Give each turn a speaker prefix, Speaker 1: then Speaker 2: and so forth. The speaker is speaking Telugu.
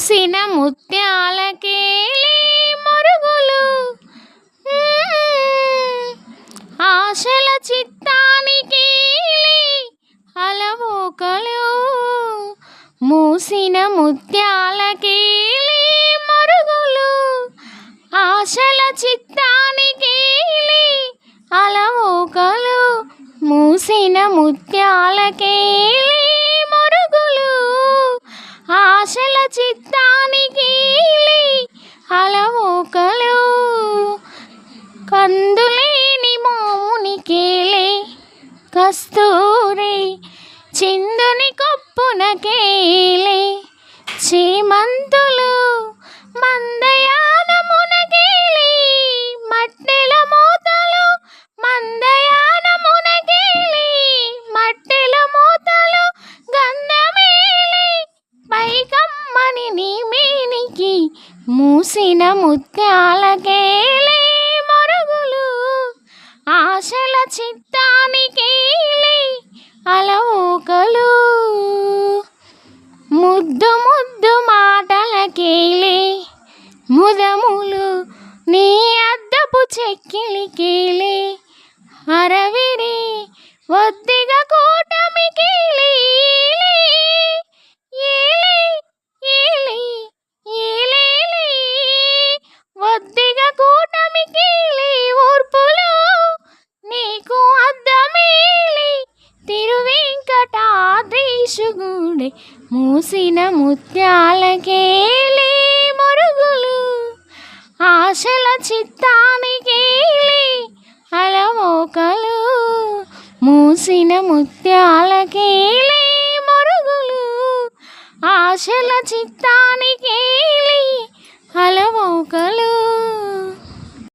Speaker 1: మూసిన ముత్యాలకేలి మరుగులు, ఆశల చిత్తానికేలి అలవోకలు. మూసిన ముత్యాలకేలి మరుగులు, ఆశల చిత్తానికేలి అలవోకలు. మూసిన ముత్యాలకేలి మరుగులు, ఆశల చిత్తానికేలి అలవోకలు. కందులేని మోమునికేలి కస్తూరి, చిందుని కొప్పునకేలి చీమంతులు. మందయానమునకేలి మట్టెల మూతలు, మందయానమునకేలి మట్టెల మూతలు. గంధమేలి పైకమ్మని నీమేనికి, మూసిన ముత్యాలకేలి మరుగులు, ఆశల చిత్తానికేలి అలవోకలు. ముద్దు ముద్దు మాటలకేలి ముదములు, నీ అద్దపు చెక్కిలికేలి అరవిరి. ఒద్దిగ కూటమికేలి ఒద్దిగ కూటమికేలి ఊర్పులు. నీకు అద్దమేలి తిరువెంకటాద్రీశుగుడే, మూసిన ముత్యాలకేలి మరుగులు, ఆశల చిత్తానికేలి అలవోకలు. మూసిన ముత్యాలకేలి మరుగులు, ఆశల చిత్తాని